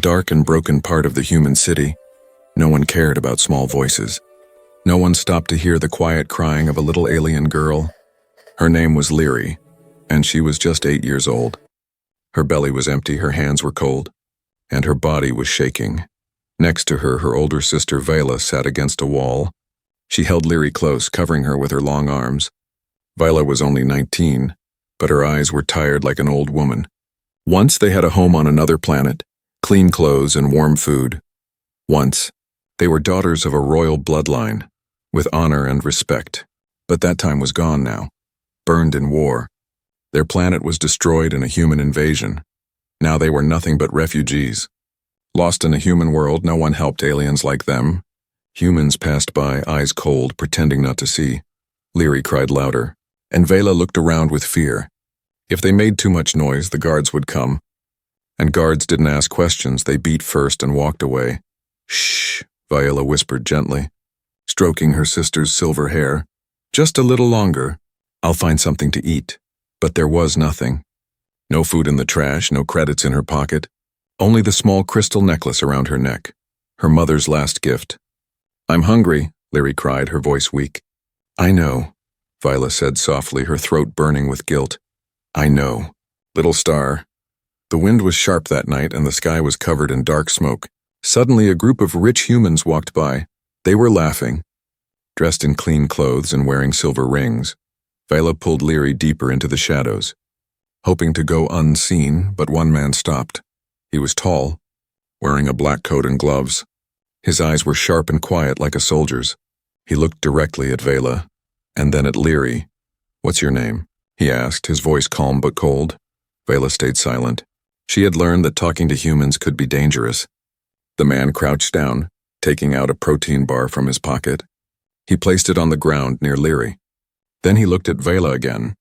dark and broken part of the human city, no one cared about small voices. No one stopped to hear the quiet crying of a little alien girl. Her name was Leary, and she was just 8 years old. Her belly was empty, her hands were cold, and her body was shaking. Next to her, her older sister Vela sat against a wall. She held Leary close, covering her with her long arms. Vela was only 19, but her eyes were tired like an old woman. Once they had a home on another planet, clean clothes and warm food. Once, they were daughters of a royal bloodline, with honor and respect. But that time was gone now, burned in war. Their planet was destroyed in a human invasion. Now they were nothing but refugees. Lost in a human world, no one helped aliens like them. Humans passed by, eyes cold, pretending not to see. Leary cried louder, and Vela looked around with fear. If they made too much noise, the guards would come. And guards didn't ask questions, they beat first and walked away. Shh, Viola whispered gently, stroking her sister's silver hair. Just a little longer. I'll find something to eat. But there was nothing. No food in the trash, no credits in her pocket. Only the small crystal necklace around her neck. Her mother's last gift. I'm hungry, Leary cried, her voice weak. I know, Viola said softly, her throat burning with guilt. I know. Little star. The wind was sharp that night and the sky was covered in dark smoke. Suddenly a group of rich humans walked by. They were laughing, dressed in clean clothes and wearing silver rings. Viola pulled Leary deeper into the shadows, hoping to go unseen, but one man stopped. He was tall, wearing a black coat and gloves. His eyes were sharp and quiet like a soldier's. He looked directly at Vela, and then at Leary. What's your name? He asked, his voice calm but cold. Vela stayed silent. She had learned that talking to humans could be dangerous. The man crouched down, taking out a protein bar from his pocket. He placed it on the ground near Leary. Then he looked at Vela again.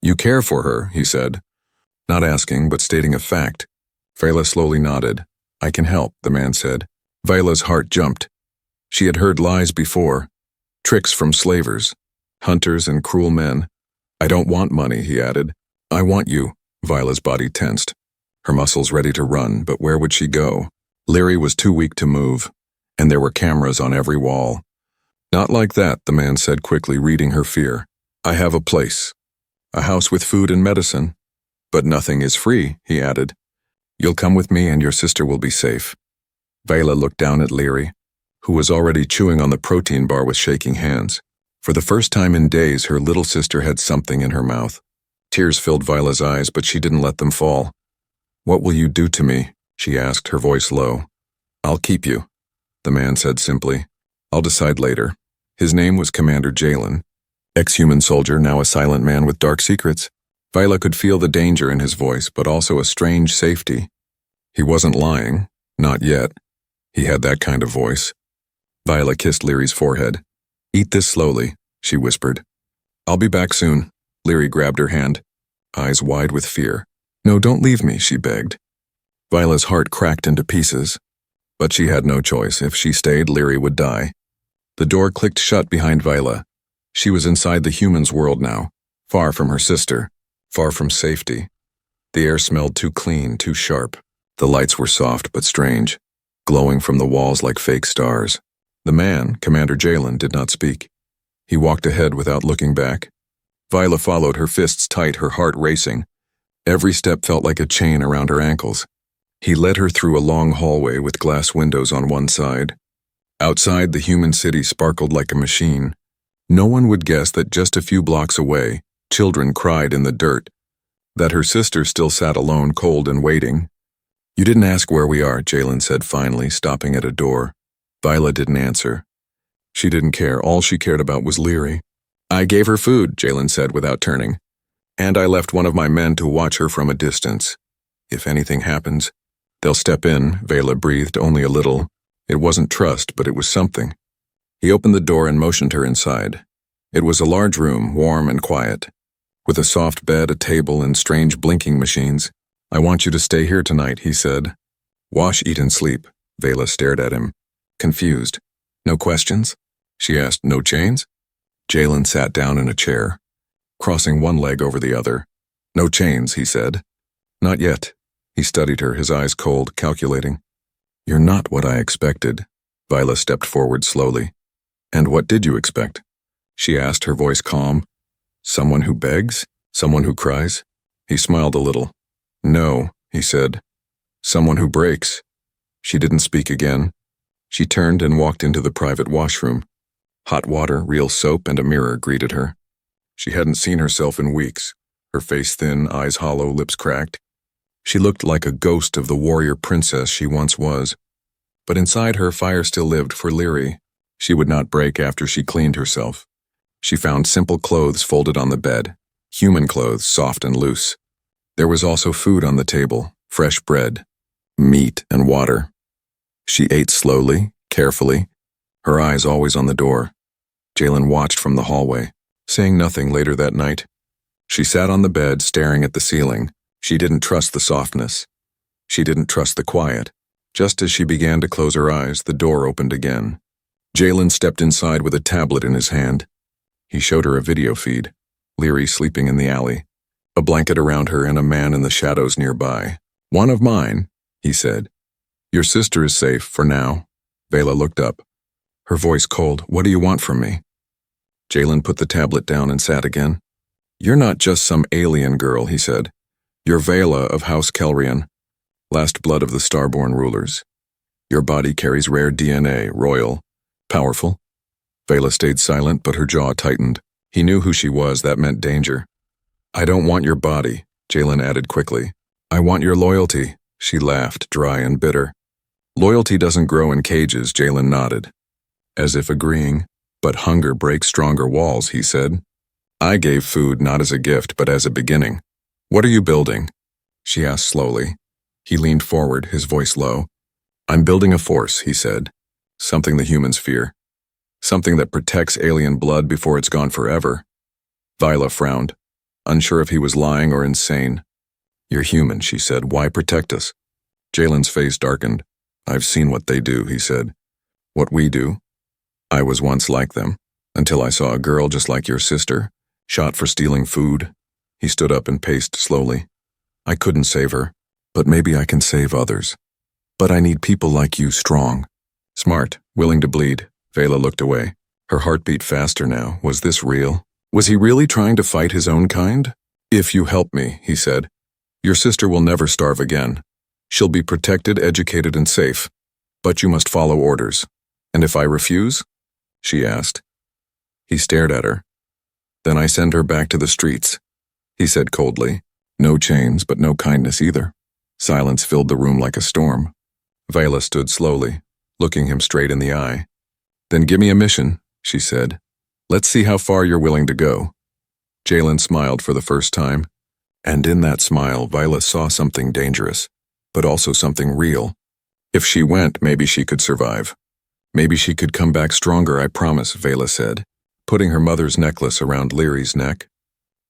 You care for her, he said. Not asking, but stating a fact. Vela slowly nodded. I can help, the man said. Vela's heart jumped. She had heard lies before. Tricks from slavers, hunters and cruel men. I don't want money, he added. I want you. Vela's body tensed, her muscles ready to run, but where would she go? Leary was too weak to move, and there were cameras on every wall. Not like that, the man said quickly, reading her fear. I have a place. A house with food and medicine. But nothing is free, he added. You'll come with me and your sister will be safe. Vela looked down at Leary, who was already chewing on the protein bar with shaking hands. For the first time in days, her little sister had something in her mouth. Tears filled Viola's eyes, but she didn't let them fall. What will you do to me? She asked, her voice low. I'll keep you, the man said simply. I'll decide later. His name was Commander Jalen, ex-human soldier, now a silent man with dark secrets. Viola could feel the danger in his voice, but also a strange safety. He wasn't lying, not yet. He had that kind of voice. Viola kissed Leary's forehead. Eat this slowly, she whispered. I'll be back soon. Leary grabbed her hand, eyes wide with fear. No, don't leave me, she begged. Viola's heart cracked into pieces. But she had no choice. If she stayed, Leary would die. The door clicked shut behind Viola. She was inside the human's world now, far from her sister, far from safety. The air smelled too clean, too sharp. The lights were soft but strange, glowing from the walls like fake stars. The man, Commander Jalen, did not speak. He walked ahead without looking back. Viola followed, her fists tight, her heart racing. Every step felt like a chain around her ankles. He led her through a long hallway with glass windows on one side. Outside, the human city sparkled like a machine. No one would guess that just a few blocks away, children cried in the dirt, that her sister still sat alone, cold and waiting. You didn't ask where we are, Jalen said finally, stopping at a door. Viola didn't answer. She didn't care. All she cared about was Leary. I gave her food, Jalen said without turning. And I left one of my men to watch her from a distance. If anything happens, they'll step in, Viola breathed only a little. It wasn't trust, but it was something. He opened the door and motioned her inside. It was a large room, warm and quiet, with a soft bed, a table, and strange blinking machines. I want you to stay here tonight, he said. Wash, eat, and sleep. Viola stared at him, confused. No questions? She asked. No chains? Jalen sat down in a chair, crossing one leg over the other. No chains, he said. Not yet. He studied her, his eyes cold, calculating. You're not what I expected. Viola stepped forward slowly. And what did you expect? She asked, her voice calm. Someone who begs? Someone who cries? He smiled a little. No, he said. Someone who breaks. She didn't speak again. She turned and walked into the private washroom. Hot water, real soap, and a mirror greeted her. She hadn't seen herself in weeks, her face thin, eyes hollow, lips cracked. She looked like a ghost of the warrior princess she once was. But inside her, fire still lived for Leary. She would not break after she cleaned herself. She found simple clothes folded on the bed, human clothes, soft and loose. There was also food on the table, fresh bread, meat, and water. She ate slowly, carefully, her eyes always on the door. Jalen watched from the hallway, saying nothing later that night. She sat on the bed, staring at the ceiling. She didn't trust the softness. She didn't trust the quiet. Just as she began to close her eyes, the door opened again. Jalen stepped inside with a tablet in his hand. He showed her a video feed, Leary sleeping in the alley, a blanket around her and a man in the shadows nearby. One of mine, he said. Your sister is safe, for now. Vela looked up, her voice cold. What do you want from me? Jalen put the tablet down and sat again. You're not just some alien girl, he said. You're Vela of House Kelrian, last blood of the Starborn rulers. Your body carries rare DNA, royal, powerful. Vela stayed silent, but her jaw tightened. He knew who she was. That meant danger. I don't want your body, Jalen added quickly. I want your loyalty. She laughed, dry and bitter. Loyalty doesn't grow in cages, Jalen nodded, as if agreeing. But hunger breaks stronger walls, he said. I gave food not as a gift, but as a beginning. What are you building? She asked slowly. He leaned forward, his voice low. I'm building a force, he said. Something the humans fear. Something that protects alien blood before it's gone forever. Viola frowned, unsure if he was lying or insane. You're human, she said. Why protect us? Jalen's face darkened. I've seen what they do, he said. What we do? I was once like them, until I saw a girl just like your sister, shot for stealing food. He stood up and paced slowly. I couldn't save her, but maybe I can save others. But I need people like you, strong, smart, willing to bleed. Vela looked away. Her heart beat faster now. Was this real? Was he really trying to fight his own kind? If you help me, he said, your sister will never starve again. She'll be protected, educated, and safe. But you must follow orders. And if I refuse? She asked. He stared at her. Then I send her back to the streets, he said coldly. No chains, but no kindness either. Silence filled the room like a storm. Viola stood slowly, looking him straight in the eye. Then give me a mission, she said. Let's see how far you're willing to go. Jalen smiled for the first time. And in that smile, Viola saw something dangerous, but also something real. If she went, maybe she could survive. Maybe she could come back stronger, I promise, Vela said, putting her mother's necklace around Leary's neck.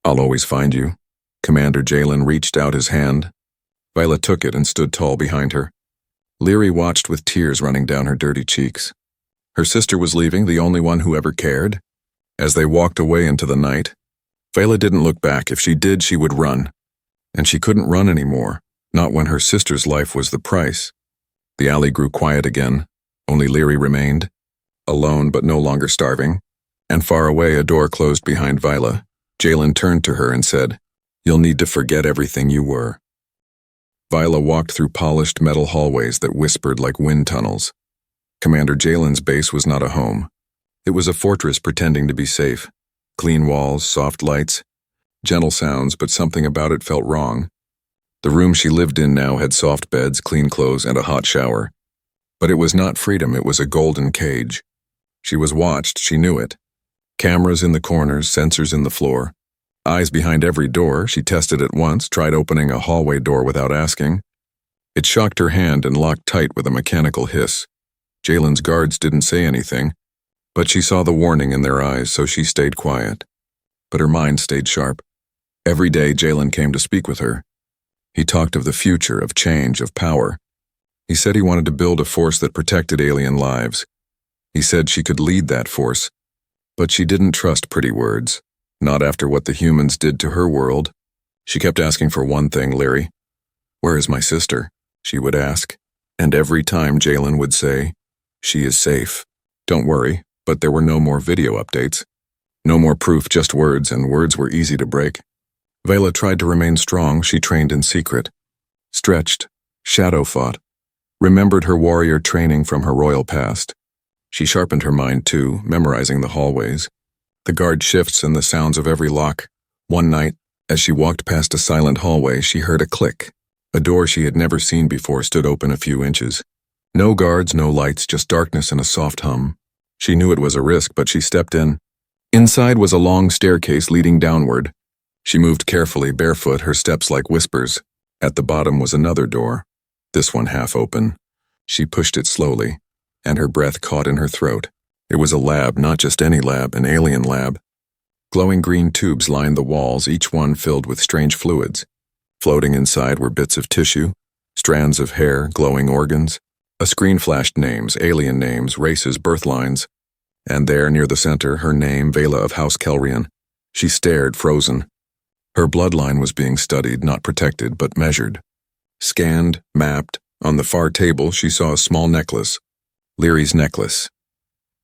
I'll always find you. Commander Jalen reached out his hand. Viola took it and stood tall behind her. Leary watched with tears running down her dirty cheeks. Her sister was leaving, the only one who ever cared. As they walked away into the night, Vela didn't look back. If she did, she would run. And she couldn't run anymore, not when her sister's life was the price. The alley grew quiet again. Only Leary remained, alone but no longer starving. And far away, a door closed behind Viola. Jalen turned to her and said, You'll need to forget everything you were. Viola walked through polished metal hallways that whispered like wind tunnels. Commander Jalen's base was not a home. It was a fortress pretending to be safe. Clean walls, soft lights, gentle sounds, but something about it felt wrong. The room she lived in now had soft beds, clean clothes, and a hot shower. But it was not freedom, it was a golden cage. She was watched, she knew it. Cameras in the corners, sensors in the floor. Eyes behind every door. She tested it once, tried opening a hallway door without asking. It shocked her hand and locked tight with a mechanical hiss. Jalen's guards didn't say anything, but she saw the warning in their eyes, so she stayed quiet. But her mind stayed sharp. Every day Jalen came to speak with her. He talked of the future, of change, of power. He said he wanted to build a force that protected alien lives. He said she could lead that force, but she didn't trust pretty words, not after what the humans did to her world. She kept asking for one thing, Leary. Where is my sister? She would ask. And every time Jalen would say, "She is safe. Don't worry," but there were no more video updates. No more proof, just words, and words were easy to break. Vela tried to remain strong. She trained in secret. Stretched, shadow fought, remembered her warrior training from her royal past. She sharpened her mind too, memorizing the hallways, the guard shifts and the sounds of every lock. One night, as she walked past a silent hallway, she heard a click. A door she had never seen before stood open a few inches. No guards, no lights, just darkness and a soft hum. She knew it was a risk, but she stepped in. Inside was a long staircase leading downward. She moved carefully, barefoot, her steps like whispers. At the bottom was another door, this one half open. She pushed it slowly, and her breath caught in her throat. It was a lab, not just any lab, an alien lab. Glowing green tubes lined the walls, each one filled with strange fluids. Floating inside were bits of tissue, strands of hair, glowing organs. A screen flashed names, alien names, races, birth lines. And there, near the center, her name, Vela of House Kelrian. She stared, frozen. Her bloodline was being studied, not protected, but measured. Scanned, mapped. On the far table, she saw a small necklace. Leary's necklace.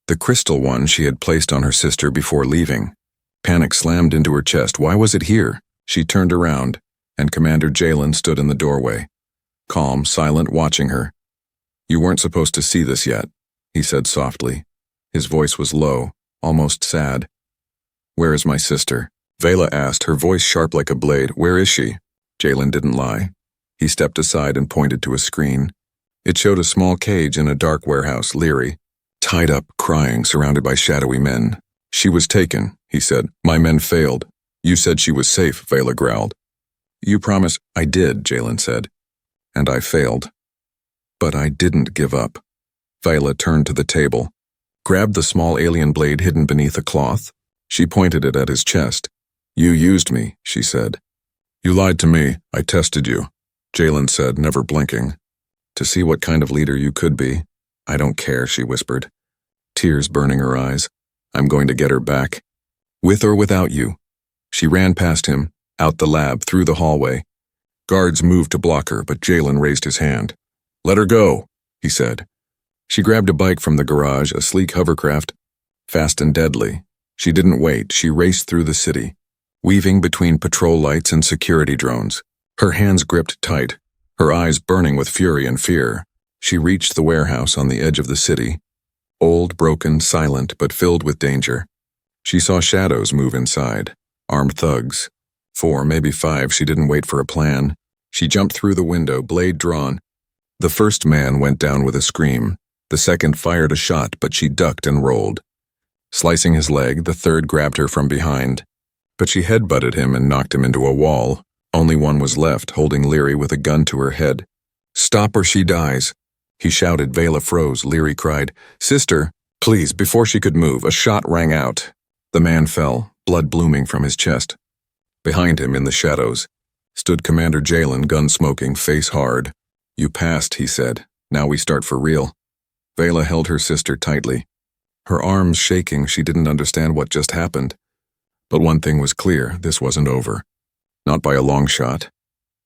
The crystal one she had placed on her sister before leaving. Panic slammed into her chest. Why was it here? She turned around, and Commander Jalen stood in the doorway. Calm, silent, watching her. "You weren't supposed to see this yet," he said softly. His voice was low, almost sad. "Where is my sister?" Vela asked, her voice sharp like a blade. "Where is she?" Jalen didn't lie. He stepped aside and pointed to a screen. It showed a small cage in a dark warehouse, Leary, tied up, crying, surrounded by shadowy men. "She was taken," he said. "My men failed. You said she was safe," Vela growled. "You promised—" "I did," Jalen said. "And I failed. But I didn't give up." Vela turned to the table, grabbed the small alien blade hidden beneath a cloth. She pointed it at his chest. "You used me," she said. "You lied to me. I tested you," Jalen said, never blinking. "To see what kind of leader you could be." "I don't care," she whispered, tears burning her eyes. "I'm going to get her back. With or without you." She ran past him, out the lab, through the hallway. Guards moved to block her, but Jalen raised his hand. "Let her go," he said. She grabbed a bike from the garage, a sleek hovercraft, fast and deadly. She didn't wait. She raced through the city, weaving between patrol lights and security drones. Her hands gripped tight, her eyes burning with fury and fear. She reached the warehouse on the edge of the city, old, broken, silent, but filled with danger. She saw shadows move inside, armed thugs. 4, maybe 5. She didn't wait for a plan. She jumped through the window, blade drawn. The first man went down with a scream. The second fired a shot, but she ducked and rolled. Slicing his leg, the third grabbed her from behind. But she headbutted him and knocked him into a wall. Only one was left, holding Leary with a gun to her head. "Stop or she dies," he shouted. Vela froze. Leary cried, "Sister, please," before she could move. A shot rang out. The man fell, blood blooming from his chest. Behind him, in the shadows, stood Commander Jalen, gun smoking, face hard. "You passed," he said. "Now we start for real." Vela held her sister tightly. Her arms shaking, she didn't understand what just happened. But one thing was clear, this wasn't over. Not by a long shot.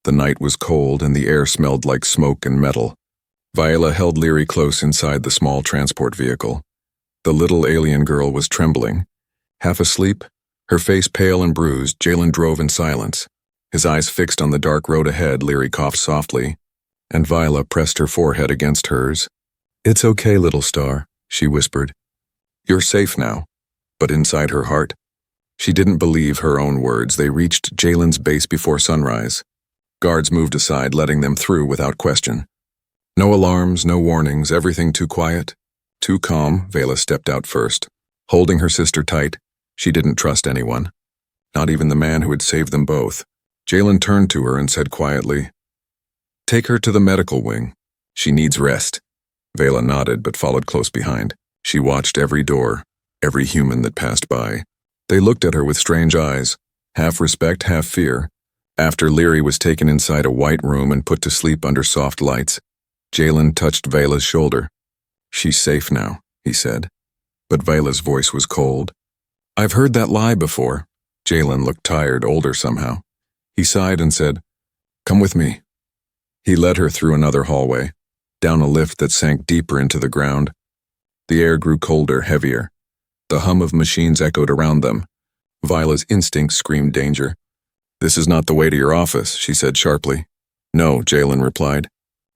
The night was cold and the air smelled like smoke and metal. Viola held Leary close inside the small transport vehicle. The little alien girl was trembling. Half asleep, her face pale and bruised, Jalen drove in silence. His eyes fixed on the dark road ahead, Leary coughed softly, and Viola pressed her forehead against hers. "It's okay, little star," she whispered. "You're safe now." But inside her heart, she didn't believe her own words. They reached Jalen's base before sunrise. Guards moved aside, letting them through without question. No alarms, no warnings, everything too quiet, too calm. Vela stepped out first, holding her sister tight. She didn't trust anyone, not even the man who had saved them both. Jalen turned to her and said quietly, "Take her to the medical wing. She needs rest." Vela nodded but followed close behind. She watched every door, every human that passed by. They looked at her with strange eyes, half respect, half fear. After Leary was taken inside a white room and put to sleep under soft lights, Jalen touched Vela's shoulder. "She's safe now," he said. But Vela's voice was cold. "I've heard that lie before." Jalen looked tired, older somehow. He sighed and said, "Come with me." He led her through another hallway. down a lift that sank deeper into the ground. The air grew colder, heavier. The hum of machines echoed around them. Viola's instincts screamed danger. "This is not the way to your office," she said sharply. "No," Jalen replied.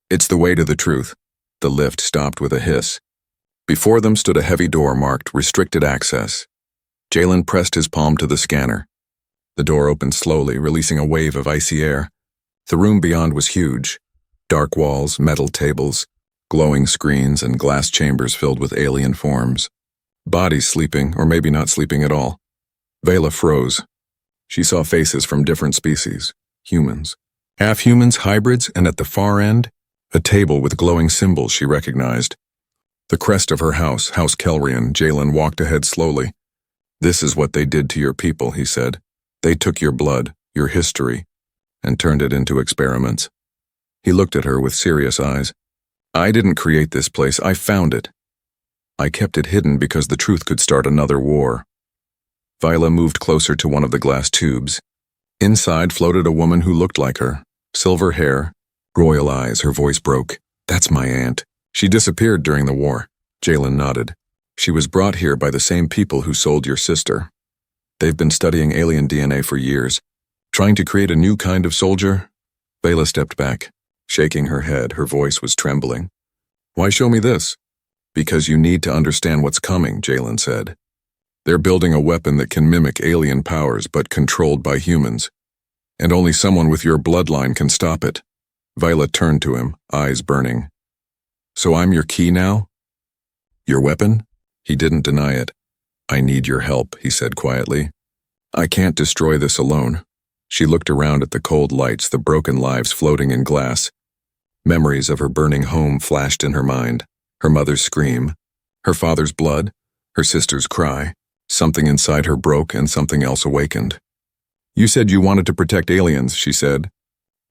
"It's the way to the truth." The lift stopped with a hiss. Before them stood a heavy door marked Restricted Access. Jalen pressed his palm to the scanner. The door opened slowly, releasing a wave of icy air. The room beyond was huge. Dark walls, metal tables, glowing screens, and glass chambers filled with alien forms. Bodies sleeping, or maybe not sleeping at all. Vela froze. She saw faces from different species, humans. Half-humans, hybrids, and at the far end, a table with glowing symbols she recognized. The crest of her house, House Kelrian. Jalen walked ahead slowly. "This is what they did to your people," he said. "They took your blood, your history, and turned it into experiments." He looked at her with serious eyes. "I didn't create this place, I found it. I kept it hidden because the truth could start another war." Viola moved closer to one of the glass tubes. Inside floated a woman who looked like her. Silver hair, royal eyes, her voice broke. "That's my aunt. She disappeared during the war." Jalen nodded. "She was brought here by the same people who sold your sister. They've been studying alien DNA for years, trying to create a new kind of soldier." Vela stepped back, shaking her head. Her voice was trembling. "Why show me this?" "Because you need to understand what's coming," Jalen said. "They're building a weapon that can mimic alien powers but controlled by humans. And only someone with your bloodline can stop it." Viola turned to him, eyes burning. "So I'm your key now? Your weapon?" He didn't deny it. "I need your help," he said quietly. "I can't destroy this alone." She looked around at the cold lights, the broken lives floating in glass. Memories of her burning home flashed in her mind. Her mother's scream, her father's blood, her sister's cry. Something inside her broke and something else awakened. "You said you wanted to protect aliens," she said.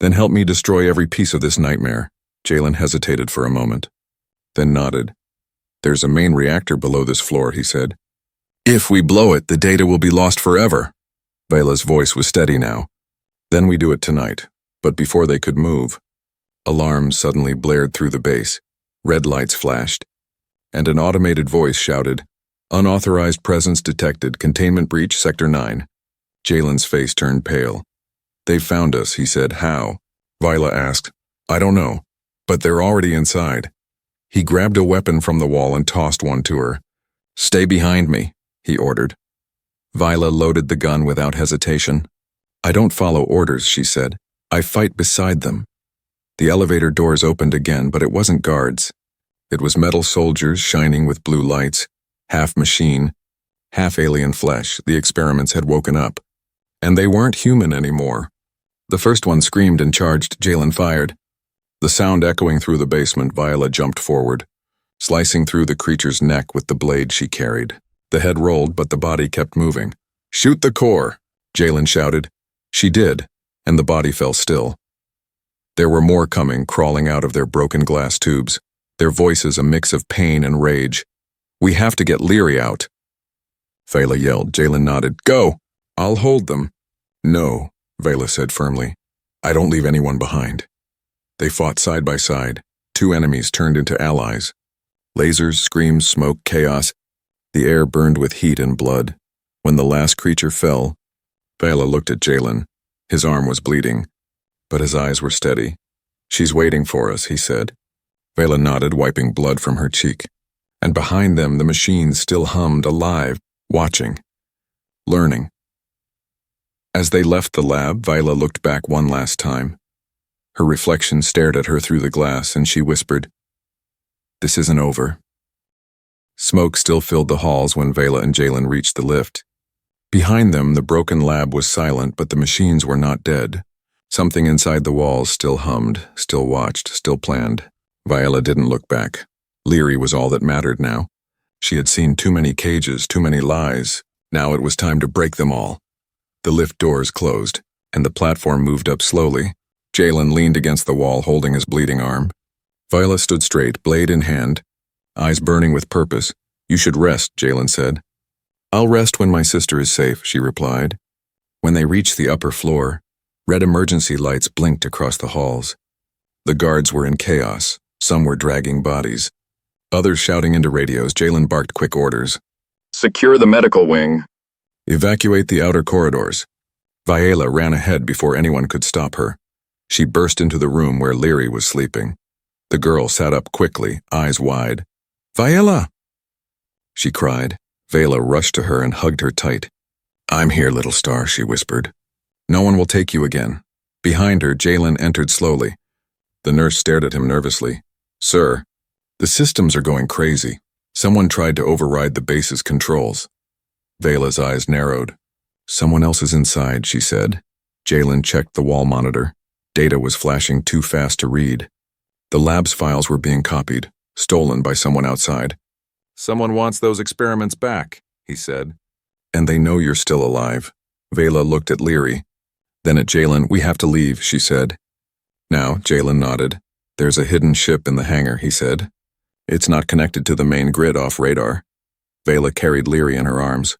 "Then help me destroy every piece of this nightmare." Jalen hesitated for a moment, then nodded. "There's a main reactor below this floor," he said. "If we blow it, the data will be lost forever." Vela's voice was steady now. "Then we do it tonight." But before they could move, alarms suddenly blared through the base. Red lights flashed, and an automated voice shouted, "Unauthorized presence detected. Containment breach, Sector 9. Jalen's face turned pale. "They found us," he said. "How?" Viola asked. "I don't know, but they're already inside." He grabbed a weapon from the wall and tossed one to her. "Stay behind me," he ordered. Viola loaded the gun without hesitation. "I don't follow orders," she said. "I fight beside them." The elevator doors opened again, but it wasn't guards. It was metal soldiers shining with blue lights, half machine, half alien flesh. The experiments had woken up. And they weren't human anymore. The first one screamed and charged. Jalen fired. The sound echoing through the basement, Viola jumped forward, slicing through the creature's neck with the blade she carried. The head rolled, but the body kept moving. "Shoot the core," Jalen shouted. She did, and the body fell still. There were more coming, crawling out of their broken glass tubes, their voices a mix of pain and rage. "We have to get Leary out." Vela yelled. Jalen nodded. "Go! I'll hold them." "No," Vela said firmly. "I don't leave anyone behind." They fought side by side. Two enemies turned into allies. Lasers, screams, smoke, chaos. The air burned with heat and blood. When the last creature fell, Vela looked at Jalen. His arm was bleeding, but his eyes were steady. "She's waiting for us," he said. Vela nodded, wiping blood from her cheek. And behind them, the machines still hummed, alive, watching, learning. As they left the lab, Viola looked back one last time. Her reflection stared at her through the glass, and she whispered, "This isn't over." Smoke still filled the halls when Vela and Jalen reached the lift. Behind them, the broken lab was silent, but the machines were not dead. Something inside the walls still hummed, still watched, still planned. Viola didn't look back. Leary was all that mattered now. She had seen too many cages, too many lies. Now it was time to break them all. The lift doors closed, and the platform moved up slowly. Jalen leaned against the wall, holding his bleeding arm. Viola stood straight, blade in hand, eyes burning with purpose. "You should rest," Jalen said. "I'll rest when my sister is safe," she replied. When they reached the upper floor, red emergency lights blinked across the halls. The guards were in chaos, Some were dragging bodies. Others shouting into radios. Jalen barked quick orders. Secure the medical wing. Evacuate the outer corridors. Viola ran ahead before anyone could stop her. She burst into the room where Leary was sleeping. The girl sat up quickly, eyes wide. Viola! She cried. Viola rushed to her and hugged her tight. I'm here, little star, she whispered. No one will take you again. Behind her, Jalen entered slowly. The nurse stared at him nervously. Sir, the systems are going crazy. Someone tried to override the base's controls. Viola's eyes narrowed. Someone else is inside, she said. Jalen checked the wall monitor. Data was flashing too fast to read. The lab's files were being copied, stolen by someone outside. Someone wants those experiments back, he said. And they know you're still alive. Viola looked at Leary. Then at Jalen. We have to leave, she said. Now, Jalen nodded. There's a hidden ship in the hangar, he said. It's not connected to the main grid off radar. Viola carried Leary in her arms.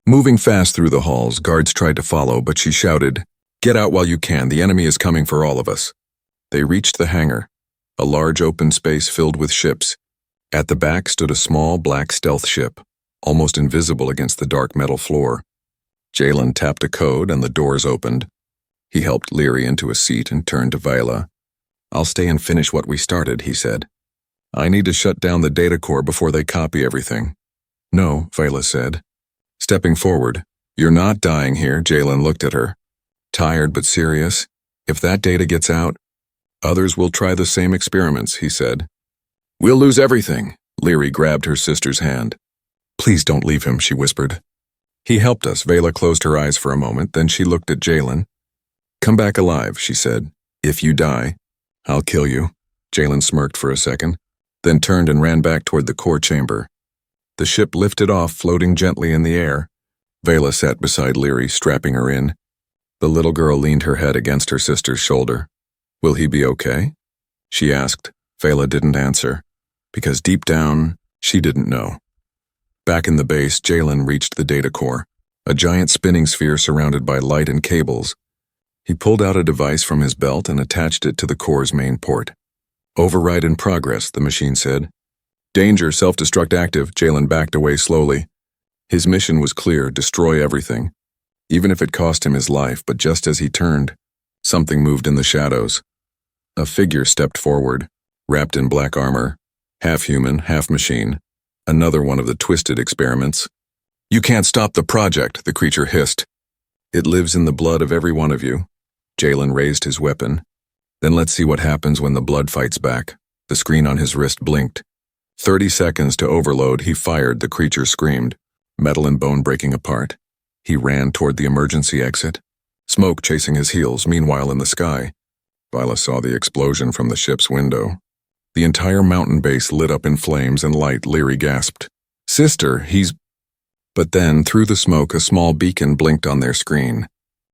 Moving fast through the halls, guards tried to follow, but she shouted, Get out while you can, the enemy is coming for all of us. They reached the hangar, a large open space filled with ships. At the back stood a small black stealth ship, almost invisible against the dark metal floor. Jalen tapped a code and the doors opened. He helped Leary into a seat and turned to Viola. I'll stay and finish what we started, he said. I need to shut down the data core before they copy everything. No, Viola said. Stepping forward. You're not dying here, Jalen looked at her. Tired but serious. If that data gets out, others will try the same experiments, he said. We'll lose everything. Leary grabbed her sister's hand. Please don't leave him, she whispered. He helped us. Viola closed her eyes for a moment, then she looked at Jalen. Come back alive, she said. If you die, I'll kill you. Jalen smirked for a second, then turned and ran back toward the core chamber. The ship lifted off, floating gently in the air. Viola sat beside Leary, strapping her in. The little girl leaned her head against her sister's shoulder. Will he be okay? She asked. Viola didn't answer, because deep down, she didn't know. Back in the base, Jalen reached the data core, a giant spinning sphere surrounded by light and cables. He pulled out a device from his belt and attached it to the core's main port. Override in progress, the machine said. Danger, self-destruct active. Jalen backed away slowly. His mission was clear, destroy everything, even if it cost him his life, but just as he turned, something moved in the shadows. A figure stepped forward, wrapped in black armor, half human, half machine, another one of the twisted experiments. You can't stop the project, the creature hissed. It lives in the blood of every one of you. Jalen raised his weapon. Then let's see what happens when the blood fights back. The screen on his wrist blinked. 30 seconds to overload, he fired. The creature screamed, metal and bone breaking apart. He ran toward the emergency exit, smoke chasing his heels. Meanwhile, in the sky, Viola saw the explosion from the ship's window. The entire mountain base lit up in flames and light. Leary gasped. Sister, he's... But then, through the smoke, a small beacon blinked on their screen.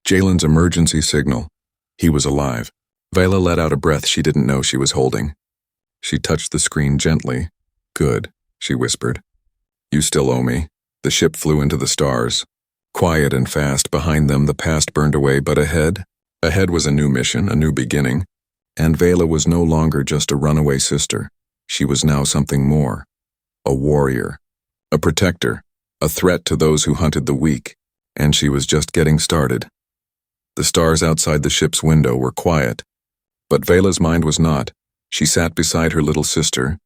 Jalen's emergency signal. He was alive. Viola let out a breath she didn't know she was holding. She touched the screen gently. Good, she whispered. You still owe me. The ship flew into the stars. Quiet and fast, behind them the past burned away, but ahead was a new mission, a new beginning. And Viola was no longer just a runaway sister. She was now something more. A warrior. A protector. A threat to those who hunted the weak. And she was just getting started. The stars outside the ship's window were quiet. But Viola's mind was not. She sat beside her little sister,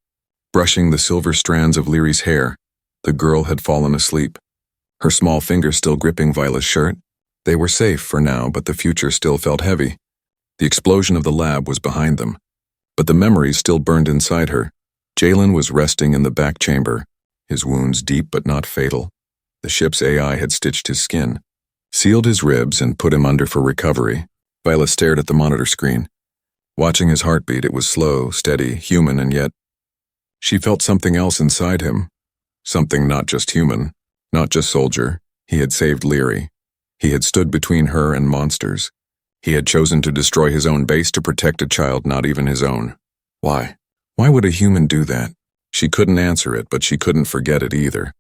brushing the silver strands of Leary's hair. The girl had fallen asleep, her small fingers still gripping Viola's shirt. They were safe for now, but the future still felt heavy. The explosion of the lab was behind them, but the memories still burned inside her. Jalen was resting in the back chamber, his wounds deep but not fatal. The ship's AI had stitched his skin, sealed his ribs, and put him under for recovery. Viola stared at the monitor screen. Watching his heartbeat, it was slow, steady, human, and yet she felt something else inside him. Something not just human, not just soldier. He had saved Leary. He had stood between her and monsters. He had chosen to destroy his own base to protect a child not even his own. Why? Why would a human do that? She couldn't answer it, but she couldn't forget it either.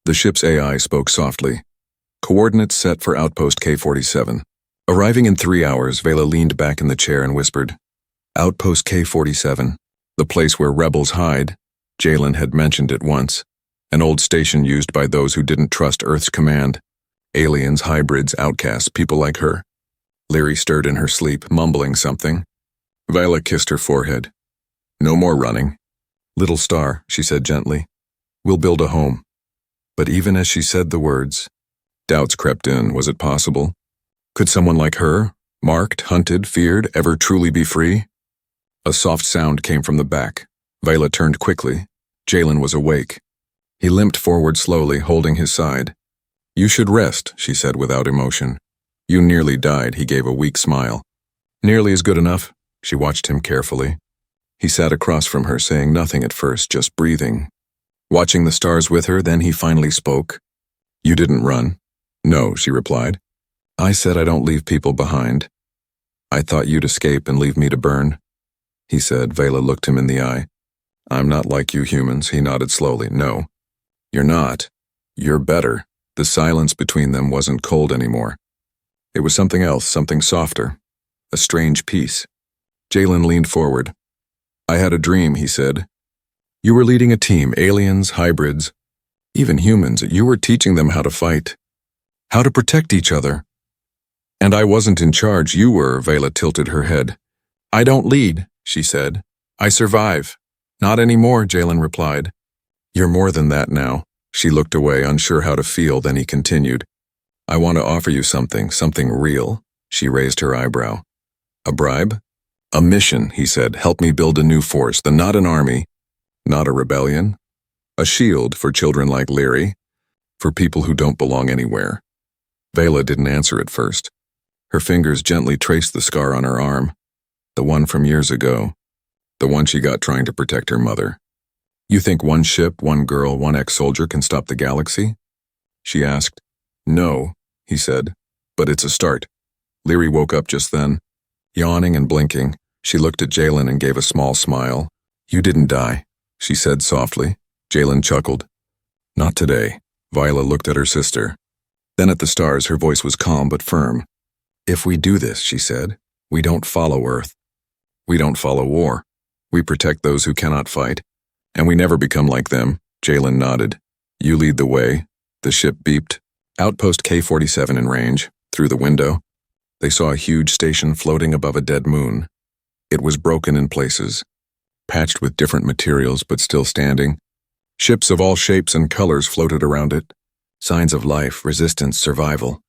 The ship's AI spoke softly. Coordinates set for Outpost K-47. Arriving in 3 hours, Viola leaned back in the chair and whispered, Outpost K-47. The place where rebels hide. Jalen had mentioned it once. An old station used by those who didn't trust Earth's command. Aliens, hybrids, outcasts, people like her. Leary stirred in her sleep, mumbling something. Viola kissed her forehead. No more running. Little star, she said gently. We'll build a home. But even as she said the words, doubts crept in. Was it possible? Could someone like her, marked, hunted, feared, ever truly be free? A soft sound came from the back. Viola turned quickly. Jalen was awake. He limped forward slowly, holding his side. You should rest, she said without emotion. You nearly died, he gave a weak smile. Nearly is good enough. She watched him carefully. He sat across from her, saying nothing at first, just breathing. Watching the stars with her, then he finally spoke. You didn't run. No, she replied. I said I don't leave people behind. I thought you'd escape and leave me to burn. He said. Vela looked him in the eye. I'm not like you humans, he nodded slowly. No. You're not. You're better. The silence between them wasn't cold anymore. It was something else, something softer. A strange peace. Jalen leaned forward. I had a dream, he said. You were leading a team, aliens, hybrids, even humans. You were teaching them how to fight, how to protect each other. And I wasn't in charge, you were, Vela tilted her head. I don't lead, she said. I survive. Not anymore, Jalen replied. You're more than that now. She looked away, unsure how to feel, then he continued. I want to offer you something real. She raised her eyebrow. A bribe? A mission, he said. Help me build a new force, not an army, not a rebellion. A shield for children like Leary, for people who don't belong anywhere. Vela didn't answer at first. Her fingers gently traced the scar on her arm, the one from years ago, the one she got trying to protect her mother. You think one ship, one girl, one ex-soldier can stop the galaxy? She asked. No, he said, but it's a start. Leary woke up just then. Yawning and blinking, she looked at Jalen and gave a small smile. You didn't die, she said softly. Jalen chuckled. Not today. Viola looked at her sister. Then at the stars, her voice was calm but firm. If we do this, she said, we don't follow Earth. We don't follow war. We protect those who cannot fight. And we never become like them. Jalen nodded. You lead the way. The ship beeped. Outpost K-47 in range. Through the window, they saw a huge station floating above a dead moon. It was broken in places, patched with different materials but still standing. Ships of all shapes and colors floated around it. Signs of life, resistance, survival.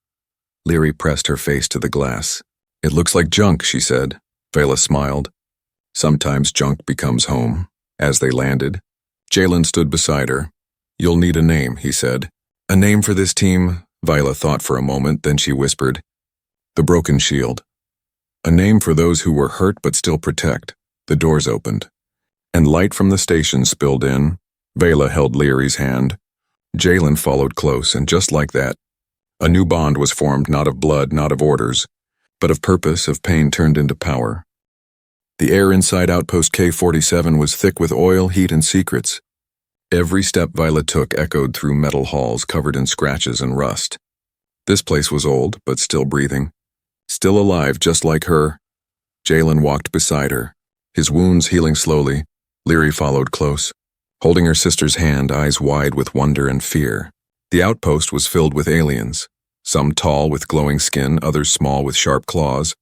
Leary pressed her face to the glass. It looks like junk, she said. Vela smiled. Sometimes junk becomes home. As they landed, Jalen stood beside her. You'll need a name, he said. A name for this team? Viola thought for a moment, then she whispered. The Broken Shield. A name for those who were hurt but still protect. The doors opened, and light from the station spilled in. Vela held Leary's hand. Jalen followed close, and just like that, a new bond was formed, not of blood, not of orders, but of purpose, of pain turned into power. The air inside Outpost K-47 was thick with oil, heat, and secrets. Every step Viola took echoed through metal halls covered in scratches and rust. This place was old, but still breathing. Still alive, just like her. Jalen walked beside her, his wounds healing slowly. Leary followed close, holding her sister's hand, eyes wide with wonder and fear. The outpost was filled with aliens, some tall with glowing skin, others small with sharp claws.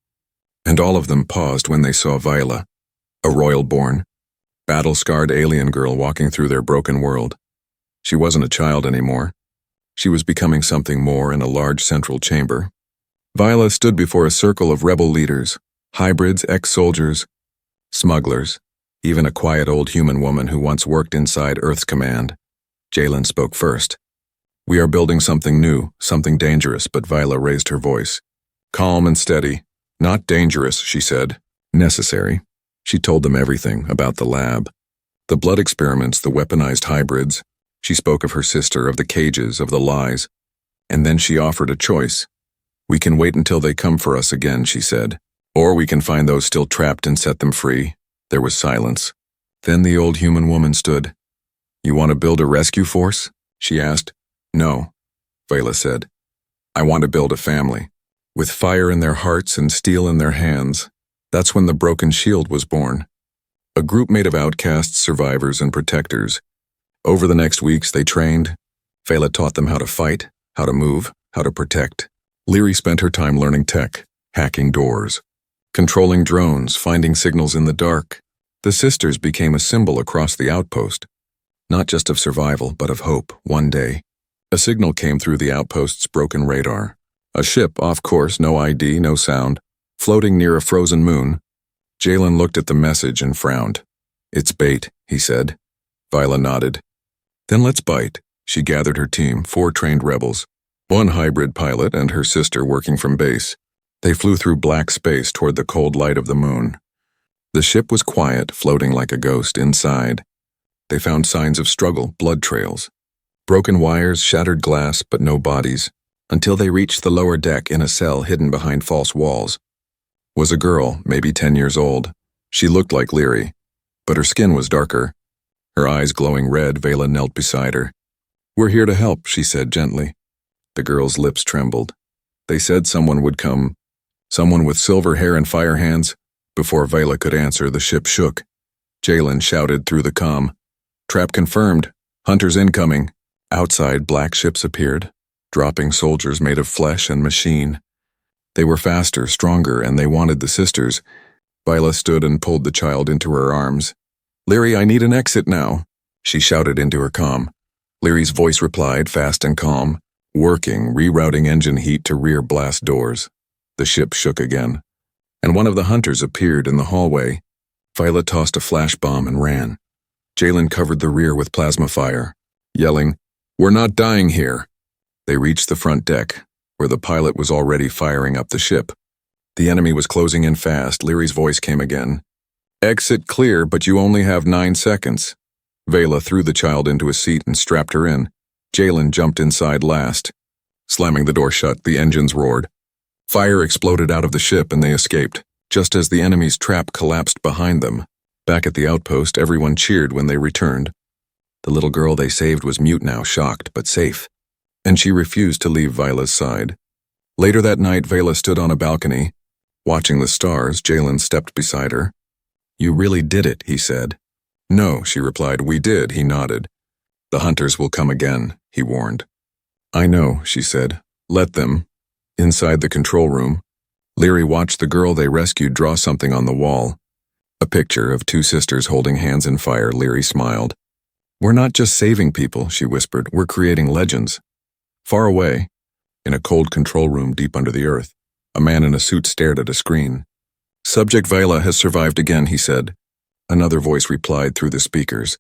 And all of them paused when they saw Viola, a royal-born, battle-scarred alien girl walking through their broken world. She wasn't a child anymore. She was becoming something more in a large central chamber. Viola stood before a circle of rebel leaders, hybrids, ex-soldiers, smugglers, even a quiet old human woman who once worked inside Earth's command. Jalen spoke first. We are building something new, something dangerous, but Viola raised her voice. Calm and steady. Not dangerous, she said. Necessary. She told them everything about the lab, the blood experiments, the weaponized hybrids. She spoke of her sister, of the cages, of the lies. And then she offered a choice. We can wait until they come for us again, she said. Or we can find those still trapped and set them free. There was silence. Then the old human woman stood. You want to build a rescue force? She asked. No, Vela said. I want to build a family. With fire in their hearts and steel in their hands. That's when the Broken Shield was born. A group made of outcasts, survivors, and protectors. Over the next weeks, they trained. Vela taught them how to fight, how to move, how to protect. Leary spent her time learning tech, hacking doors, controlling drones, finding signals in the dark. The sisters became a symbol across the outpost, not just of survival, but of hope. One day, a signal came through the outpost's broken radar. A ship off course, no ID, no sound, floating near a frozen moon. Jalen looked at the message and frowned. "It's bait," he said. Viola nodded. "Then let's bite." She gathered her team, 4 trained rebels, 1 hybrid pilot and her sister working from base. They flew through black space toward the cold light of the moon. The ship was quiet, floating like a ghost inside. They found signs of struggle, blood trails, broken wires, shattered glass, but no bodies, until they reached the lower deck in a cell hidden behind false walls. Was a girl, maybe 10 years old. She looked like Leary, but her skin was darker. Her eyes glowing red. Vela knelt beside her. "We're here to help," she said gently. The girl's lips trembled. They said someone would come, someone with silver hair and fire hands. Before Vela could answer, the ship shook. Jalen shouted through the comm, "Trap confirmed. Hunters incoming." Outside, black ships appeared, dropping soldiers made of flesh and machine. They were faster, stronger, and they wanted the sisters. Viola stood and pulled the child into her arms. "Leary, I need an exit now," she shouted into her comm. Leary's voice replied, fast and calm, working, rerouting engine heat to rear blast doors. The ship shook again, and one of the hunters appeared in the hallway. Viola tossed a flash bomb and ran. Jalen covered the rear with plasma fire, yelling, "We're not dying here." They reached the front deck, where the pilot was already firing up the ship. The enemy was closing in fast. Leary's voice came again. "Exit clear, but you only have 9 seconds." Vela threw the child into a seat and strapped her in. Jalen jumped inside last. Slamming the door shut, the engines roared. Fire exploded out of the ship and they escaped, just as the enemy's trap collapsed behind them. Back at the outpost, everyone cheered when they returned. The little girl they saved was mute now, shocked but safe, and she refused to leave Viola's side. Later that night, Vela stood on a balcony. Watching the stars, Jalen stepped beside her. "You really did it," he said. "No," she replied. "We did," he nodded. "The hunters will come again," he warned. "I know," she said. "Let them." Inside the control room, Leary watched the girl they rescued draw something on the wall. A picture of 2 sisters holding hands in fire. Leary smiled. "We're not just saving people," she whispered. "We're creating legends." Far away, in a cold control room deep under the earth, a man in a suit stared at a screen. "Subject Viola has survived again," he said. Another voice replied through the speakers.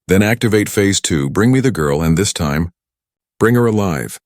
"Then activate phase 2. Bring me the girl, and this time, bring her alive."